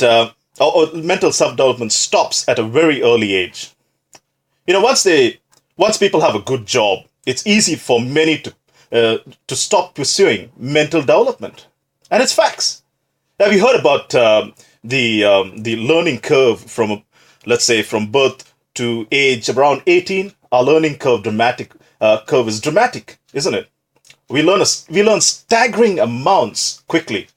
or mental self-development stops at a very early age. Once people have a good job, it's easy for many to stop pursuing mental development, and it's facts. Have you heard about the learning curve from, let's say, from birth to age around 18? Our learning curve is dramatic, isn't it? We learn staggering amounts quickly,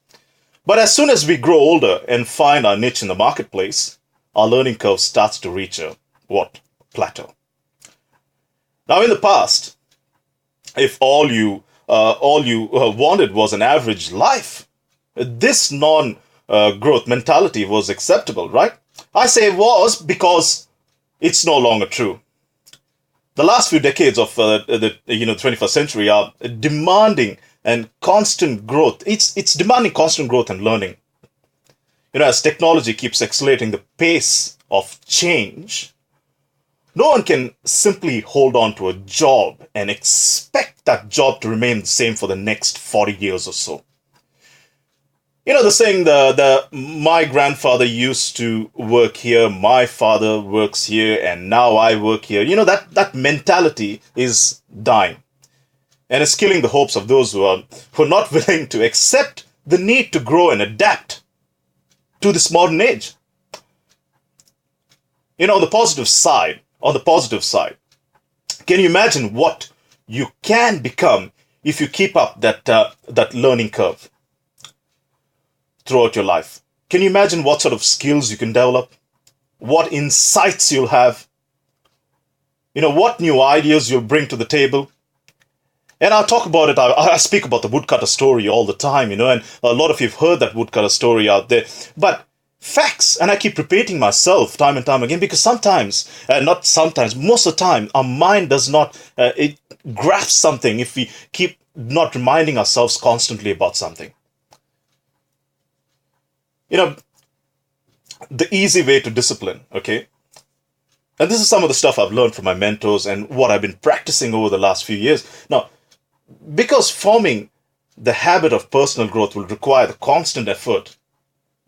but as soon as we grow older and find our niche in the marketplace, our learning curve starts to reach a plateau. Now, in the past, if all you wanted was an average life, this non-growth mentality was acceptable, right? I say it was because it's no longer true. The last few decades of the 21st century are demanding and constant growth. It's demanding constant growth and learning. As technology keeps accelerating the pace of change, no one can simply hold on to a job and expect that job to remain the same for the next 40 years or so. The saying, my grandfather used to work here, my father works here, and now I work here. That mentality is dying. And it's killing the hopes of those who are not willing to accept the need to grow and adapt to this modern age. On the positive side, can you imagine what you can become if you keep up that learning curve throughout your life? Can you imagine what sort of skills you can develop? What insights you'll have? What new ideas you'll bring to the table? And I'll talk about it. I speak about the woodcutter story all the time, and a lot of you have heard that woodcutter story out there. But facts, and I keep repeating myself time and time again, because most of the time, our mind does not grasp something if we keep not reminding ourselves constantly about something. The easy way to discipline, okay? And this is some of the stuff I've learned from my mentors and what I've been practicing over the last few years. Now, because forming the habit of personal growth will require the constant effort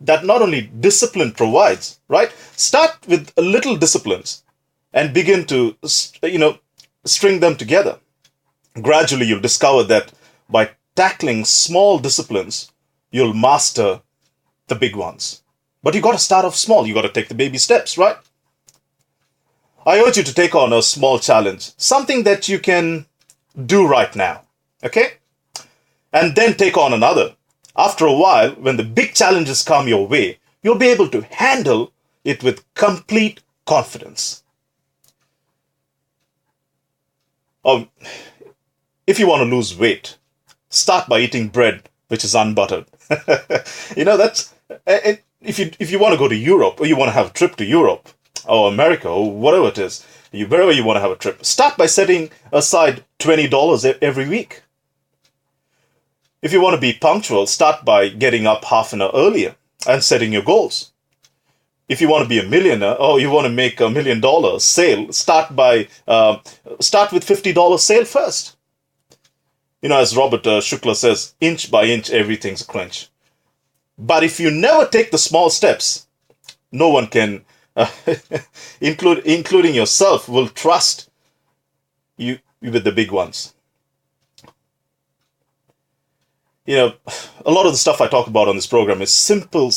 that not only discipline provides, right? Start with little disciplines and begin to, string them together. Gradually, you'll discover that by tackling small disciplines, you'll master the big ones. But you got to start off small. You got to take the baby steps, right? I urge you to take on a small challenge, something that you can do right now, okay? And then take on another. After a while, when the big challenges come your way, you'll be able to handle it with complete confidence. If you want to lose weight, start by eating bread which is unbuttered. That's if you want to go to Europe, or you want to have a trip to Europe or America or whatever it is, wherever you want to have a trip, start by setting aside $20 every week. If you want to be punctual, start by getting up half an hour earlier and setting your goals. If you want to be a millionaire, or you want to make $1 million sale, start with $50 sale first. As Robert Shukla says, inch by inch, everything's a crunch. But if you never take the small steps, no one can, including yourself, will trust you with the big ones. A lot of the stuff I talk about on this program is simple,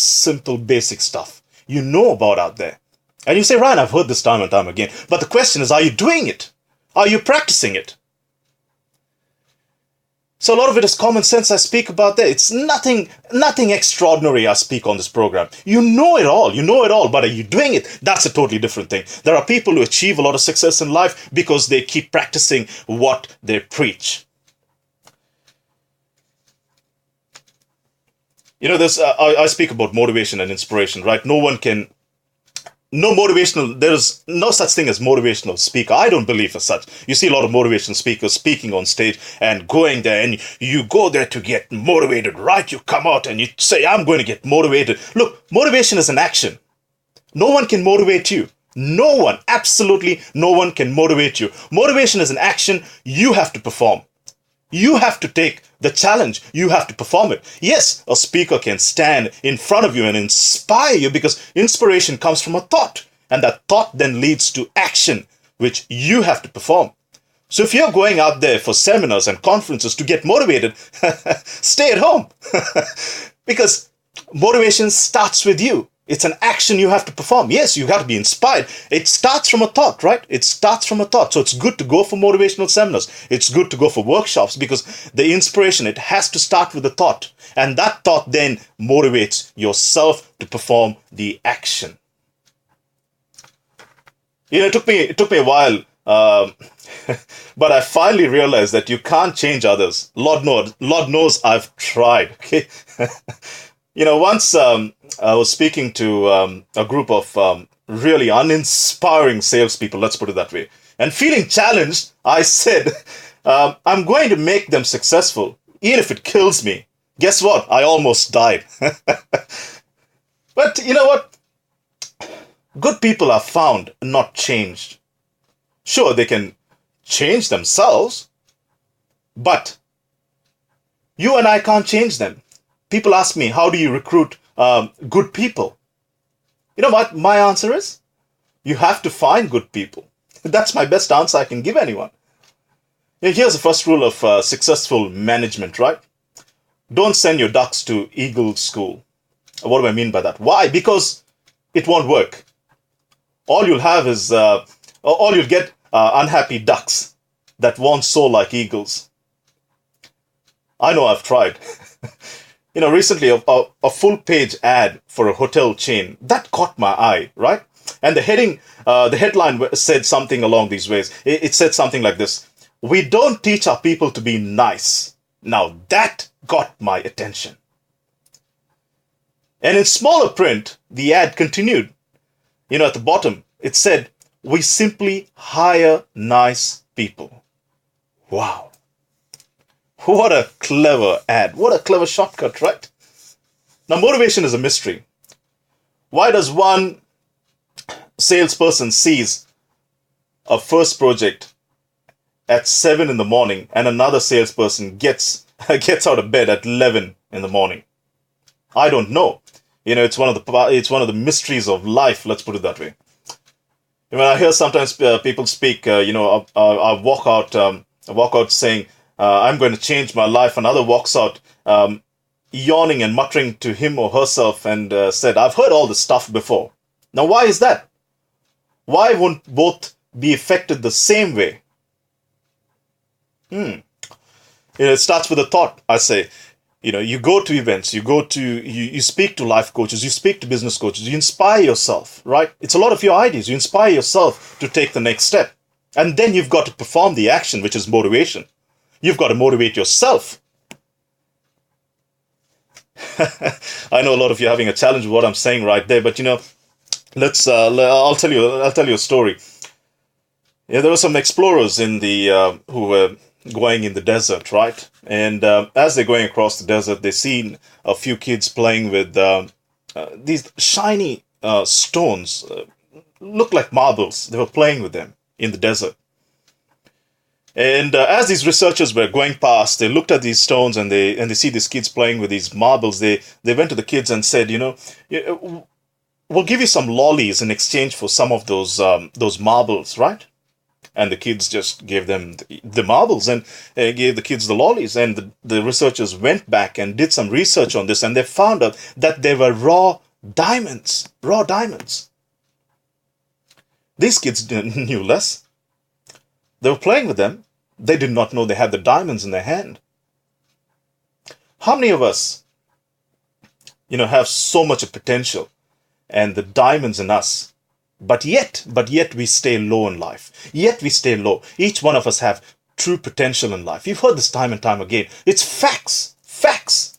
basic stuff you know about out there. And you say, Ryan, I've heard this time and time again. But the question is, are you doing it? Are you practicing it? So a lot of it is common sense I speak about there. It's nothing extraordinary I speak on this program. You know it all, but are you doing it? That's a totally different thing. There are people who achieve a lot of success in life because they keep practicing what they preach. I speak about motivation and inspiration, right? There is no such thing as motivational speaker. I don't believe as such. You see a lot of motivational speakers speaking on stage and going there, and you go there to get motivated, right? You come out and you say, I'm going to get motivated. Look, motivation is an action. No one can motivate you. No one, absolutely no one can motivate you. Motivation is an action you have to perform. You have to take the challenge. You have to perform it. Yes, a speaker can stand in front of you and inspire you because inspiration comes from a thought. And that thought then leads to action, which you have to perform. So if you're going out there for seminars and conferences to get motivated, stay at home. Because motivation starts with you. It's an action you have to perform. Yes, you have to be inspired. It starts from a thought, right? It starts from a thought. So it's good to go for motivational seminars. It's good to go for workshops because the inspiration, it has to start with a thought. And that thought then motivates yourself to perform the action. It took me a while, but I finally realized that you can't change others. Lord knows I've tried. Okay, once I was speaking to a group of really uninspiring salespeople. Let's put it that way. And feeling challenged, I said, "I'm going to make them successful, even if it kills me." Guess what? I almost died. But you know what? Good people are found, not changed. Sure, they can change themselves, but you and I can't change them. People ask me, how do you recruit good people? You know what my answer is? You have to find good people. That's my best answer I can give anyone. Here's the first rule of successful management, right? Don't send your ducks to eagle school. What do I mean by that? Why? Because it won't work. All you'll have is, all you'll get unhappy ducks that won't soar like eagles. I know I've tried. Recently a full page ad for a hotel chain, that caught my eye, right? And the headline said something along these ways. It said something like this: "We don't teach our people to be nice." Now that got my attention. And in smaller print, the ad continued. At the bottom, it said, "We simply hire nice people." Wow. What a clever ad. What a clever shortcut, right? Now, motivation is a mystery. Why does one salesperson seize a first project at 7 in the morning and another salesperson gets out of bed at 11 in the morning? I don't know. It's one of the mysteries of life. Let's put it that way. When I hear sometimes people speak, I walk out saying, "I'm going to change my life." Another walks out yawning and muttering to him or herself and said, "I've heard all this stuff before." Now, why is that? Why won't both be affected the same way? It starts with a thought, I say. You go to events, you speak to life coaches, you speak to business coaches, you inspire yourself, right? It's a lot of your ideas. You inspire yourself to take the next step. And then you've got to perform the action, which is motivation. You've got to motivate yourself. I know a lot of you are having a challenge with what I'm saying right there, but I'll tell you a story. There were some explorers who were going in the desert, right? And as they're going across the desert, they seen a few kids playing with these shiny stones, look like marbles. They were playing with them in the desert. And as these researchers were going past, they looked at these stones and they see these kids playing with these marbles. They went to the kids and said, "We'll give you some lollies in exchange for some of those marbles, right?" And the kids just gave them the marbles and gave the kids the lollies. And the researchers went back and did some research on this, and they found out that they were raw diamonds. Raw diamonds. These kids knew less. They were playing with them. They did not know they had the diamonds in their hand. How many of us, have so much of potential and the diamonds in us, but yet we stay low in life. Yet we stay low. Each one of us have true potential in life. You've heard this time and time again. It's facts. Facts.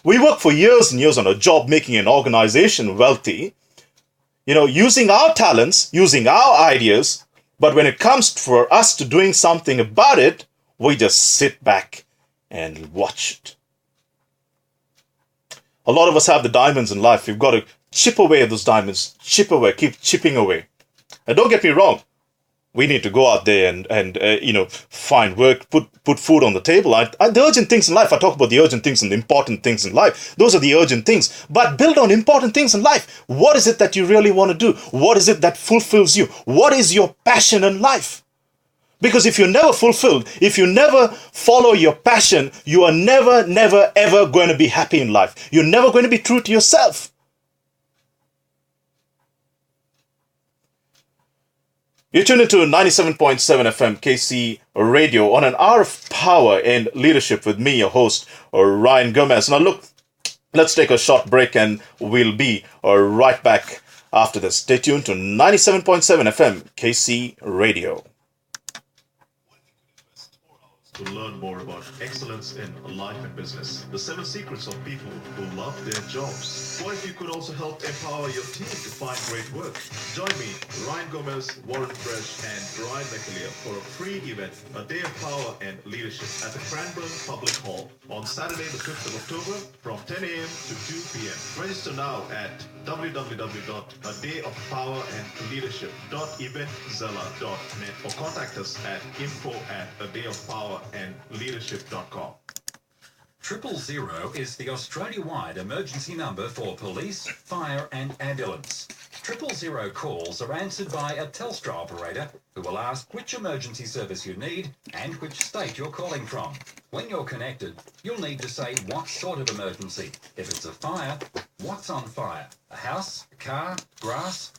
We work for years and years on a job, making an organization wealthy, using our talents, using our ideas. But when it comes for us to doing something about it, we just sit back and watch it. A lot of us have the diamonds in life. We've got to chip away at those diamonds. Chip away. Keep chipping away. And don't get me wrong. We need to go out there and find work, put food on the table. The urgent things in life, I talk about the urgent things and the important things in life. Those are the urgent things. But build on important things in life. What is it that you really want to do? What is it that fulfills you? What is your passion in life? Because if you're never fulfilled, if you never follow your passion, you are never, ever going to be happy in life. You're never going to be true to yourself. You tune into 97.7 FM KC Radio on an hour of power and leadership with me, your host, Ryan Gomez. Now look, let's take a short break and we'll be right back after this. Stay tuned to 97.7 FM KC Radio. To learn more about excellence in life and business, the 7 secrets of people who love their jobs. What if you could also help empower your team to find great work? Join me, Ryan Gomez, Warren Fresh, and Brian McAleer for a free event, A Day of Power and Leadership at the Cranbourne Public Hall on Saturday the 5th of October from 10 a.m. to 2 p.m. Register now at www.adayofpowerandleadership.eventzella.net or contact us at info@adayofpowerandleadership.com. 000 is the Australia-wide emergency number for police, fire and ambulance. 000 calls are answered by a Telstra operator who will ask which emergency service you need and which state you're calling from. When you're connected, you'll need to say what sort of emergency. If it's a fire, what's on fire? A house, a car, grass?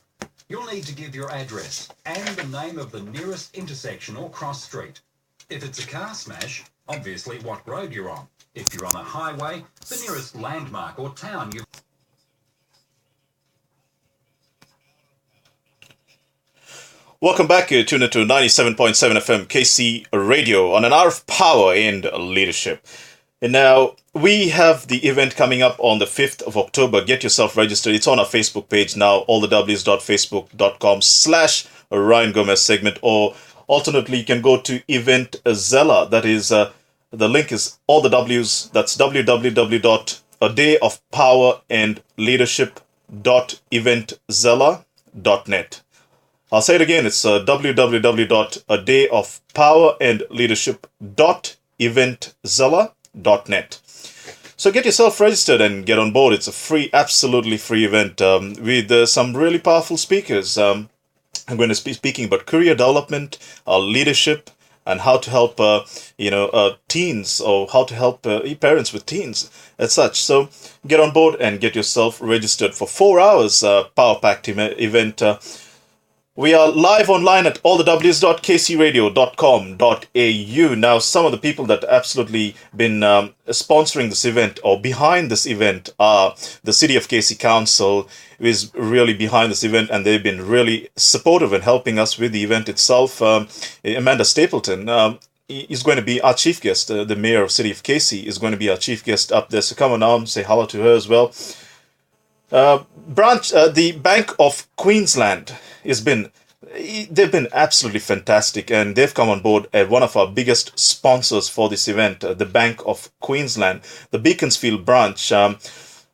You'll need to give your address and the name of the nearest intersection or cross street. If it's a car smash, obviously what road you're on. If you're on a highway, the nearest landmark or town you've... Welcome back. You tune into 97.7 FM KC Radio on an hour of power and leadership. And now we have the event coming up on the 5th of October. Get yourself registered. It's on our Facebook page now, allthews.facebook.com/Ryan Gomez segment, or alternately, you can go to Event Zella. That is, the link is all the W's. That's www.adayofpowerandleadership.eventzella.net. I'll say it again. It's www.adayofpowerandleadership.eventzella.net. So get yourself registered and get on board. It's a free, absolutely free event with some really powerful speakers. I'm going to be speaking about career development, leadership, and how to help teens, or how to help parents with teens as such. So get on board and get yourself registered for 4 hours power-packed event. We are live online at allthews.kcradio.com.au. Now, some of the people that absolutely been sponsoring this event or behind this event are the City of KC Council, who is really behind this event, and they've been really supportive in helping us with the event itself. Amanda Stapleton is going to be our chief guest. The mayor of City of KC is going to be our chief guest up there. So come on now, say hello to her as well. The Bank of Queensland they've been absolutely fantastic, and they've come on board as one of our biggest sponsors for this event, the Bank of Queensland, the Beaconsfield branch.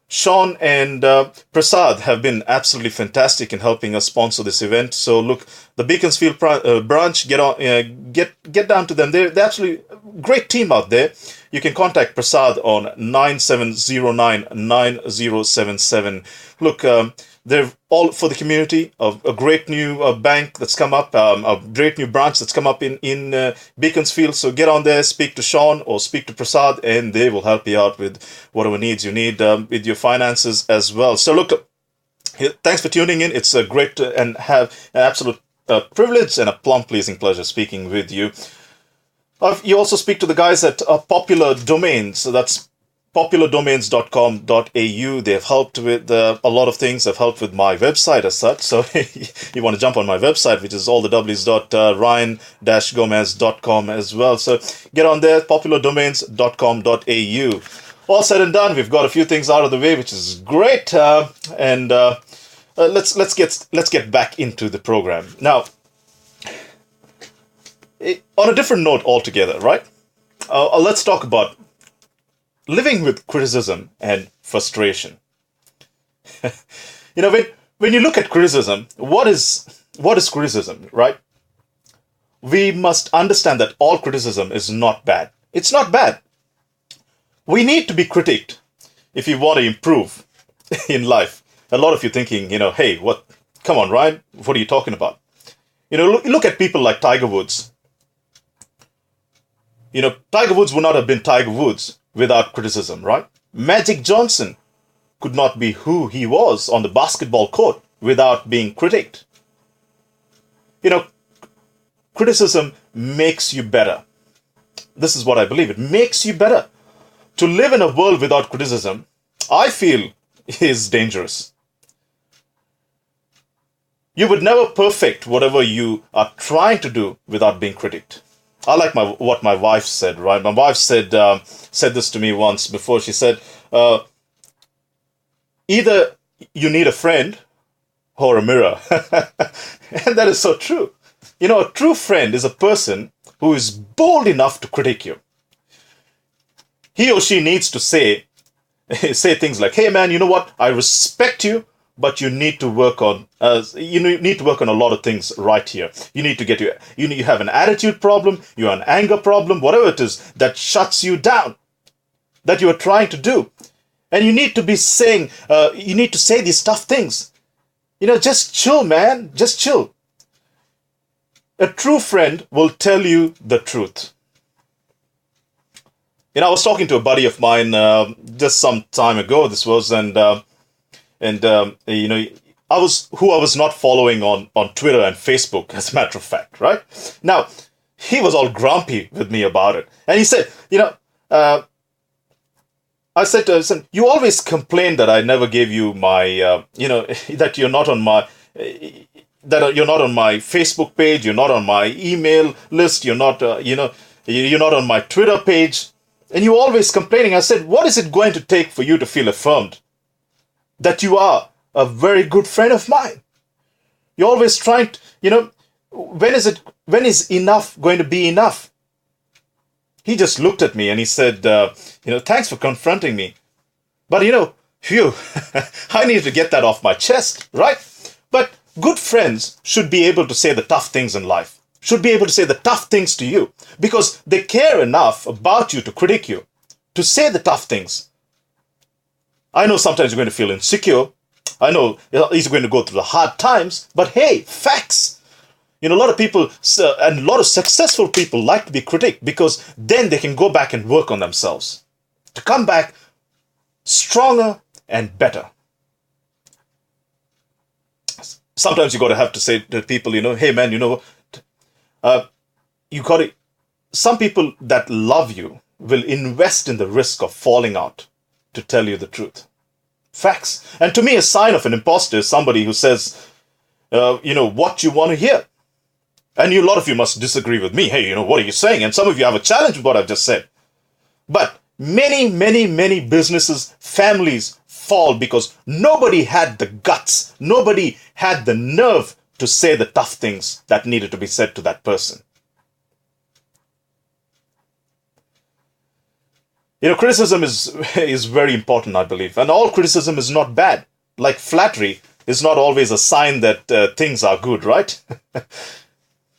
Sean and Prasad have been absolutely fantastic in helping us sponsor this event. So look, the Beaconsfield branch, get down to them. They're actually a great team out there. You can contact Prasad on 97099077. Look, they're all for the community. A great new bank that's come up, a great new branch that's come up in Beaconsfield. So get on there, speak to Sean or speak to Prasad, and they will help you out with whatever needs you need with your finances as well. So look, thanks for tuning in. It's a great and have an absolute privilege and a plum pleasing pleasure speaking with you. You also speak to the guys at Popular Domains. So that's populardomains.com.au. They've helped with a lot of things. They've helped with my website as such. So you want to jump on my website, which is allthews.ryan-gomez.com as well. So get on there, populardomains.com.au. All said and done, we've got a few things out of the way, which is great. Let's get back into the program now. On a different note altogether, right? Let's talk about living with criticism and frustration. When you look at criticism, what is criticism, right? we must understand that all criticism is not bad. It's not bad. We need to be critiqued if you want to improve in life. A lot of you thinking, hey, what? Come on, Ryan, what are you talking about? Look at people like Tiger Woods. Tiger Woods would not have been Tiger Woods without criticism, right? Magic Johnson could not be who he was on the basketball court without being critiqued. Criticism makes you better. This is what I believe. It makes you better. To live in a world without criticism, I feel, is dangerous. You would never perfect whatever you are trying to do without being critiqued. I like what my wife said, right? My wife said this to me once before. She said, either you need a friend or a mirror. And that is so true. A true friend is a person who is bold enough to critique you. He or she needs to say things like, hey man, you know what? I respect you, but you need to work on a lot of things right here. You need to you have an attitude problem, you have an anger problem, whatever it is that shuts you down, that you are trying to do. And you need to be saying, you need to say these tough things. Just chill, man. Just chill. A true friend will tell you the truth. I was talking to a buddy of mine just some time ago. This was, I was not following on Twitter and Facebook, as a matter of fact, right? Now, he was all grumpy with me about it, and he said, I said to him, you always complain that I never gave you my, that you're not on my. That you're not on my Facebook page, you're not on my email list, you're not, you're not on my Twitter page, and you're always complaining. I said, what is it going to take for you to feel affirmed that you are a very good friend of mine? You're always trying to, when is enough going to be enough? He just looked at me and he said, thanks for confronting me. But, phew, I need to get that off my chest, right? But good friends should be able to say the tough things in life, should be able to say the tough things to you, because they care enough about you to critique you, to say the tough things. I know sometimes you're going to feel insecure. I know you're going to go through the hard times, but hey, facts. A lot of people and a lot of successful people like to be critiqued because then they can go back and work on themselves to come back stronger and better. Sometimes you got to have to say to people, hey man, some people that love you will invest in the risk of falling out to tell you the truth. Facts. And to me, a sign of an imposter is somebody who says, what you want to hear. And a lot of you must disagree with me. Hey, what are you saying? And some of you have a challenge with what I've just said. But many, many, many businesses, families fall because nobody had the guts, nobody had the nerve to say the tough things that needed to be said to that person. Criticism is very important, I believe. And all criticism is not bad. Like flattery is not always a sign that things are good, right?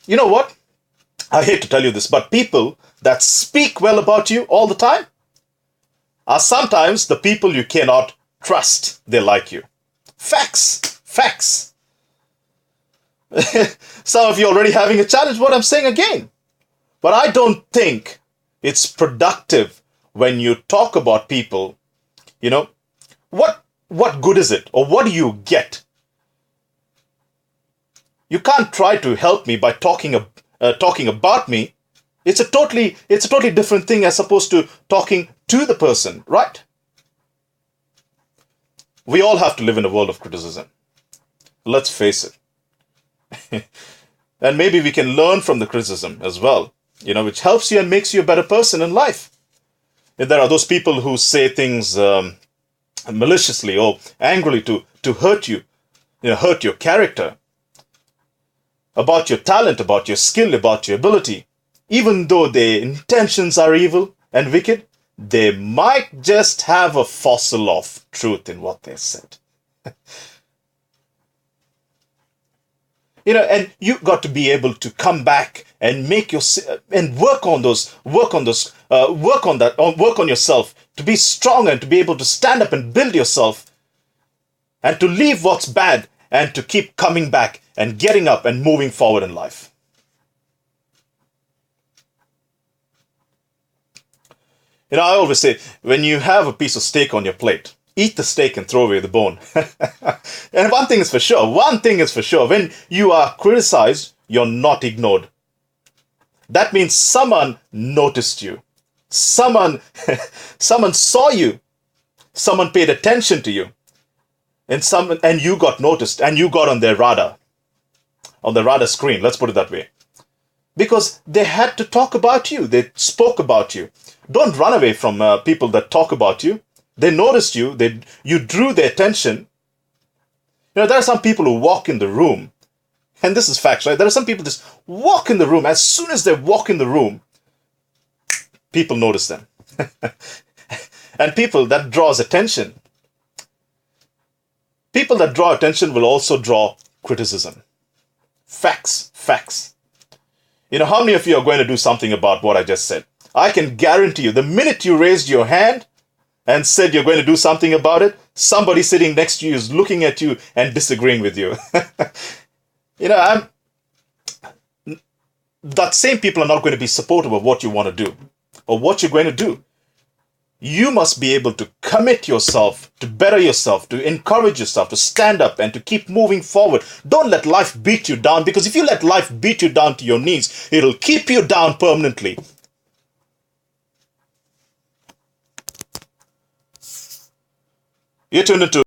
You know what? I hate to tell you this, but people that speak well about you all the time are sometimes the people you cannot trust. They like you. Facts. Facts. Some of you already having a challenge what I'm saying again. But I don't think it's productive when you talk about people, what good is it? Or what do you get? You can't try to help me by talking about me. It's a totally different thing as opposed to talking to the person, right? We all have to live in a world of criticism. Let's face it. And maybe we can learn from the criticism as well, which helps you and makes you a better person in life. If there are those people who say things maliciously or angrily to hurt you, hurt your character, about your talent, about your skill, about your ability, even though their intentions are evil and wicked, they might just have a fossil of truth in what they said. And you got to be able to come back and and work on yourself to be strong and to be able to stand up and build yourself and to leave what's bad and to keep coming back and getting up and moving forward in life. I always say, when you have a piece of steak on your plate, eat the steak and throw away the bone. And one thing is for sure, when you are criticized, you're not ignored. That means someone noticed you. Someone saw you. Someone paid attention to you. And you got noticed, and you got on their radar. On the radar screen, let's put it that way. Because they had to talk about you. They spoke about you. Don't run away from people that talk about you. They noticed you. You drew their attention. There are some people who walk in the room, and this is facts, right? There are some people just walk in the room. As soon as they walk in the room, people notice them. And people that draws attention. People that draw attention will also draw criticism. Facts. How many of you are going to do something about what I just said? I can guarantee you, the minute you raised your hand and said you're going to do something about it, somebody sitting next to you is looking at you and disagreeing with you. That same people are not going to be supportive of what you want to do or what you're going to do. You must be able to commit yourself, to better yourself, to encourage yourself, to stand up and to keep moving forward. Don't let life beat you down, because if you let life beat you down to your knees, it'll keep you down permanently. You're tuned into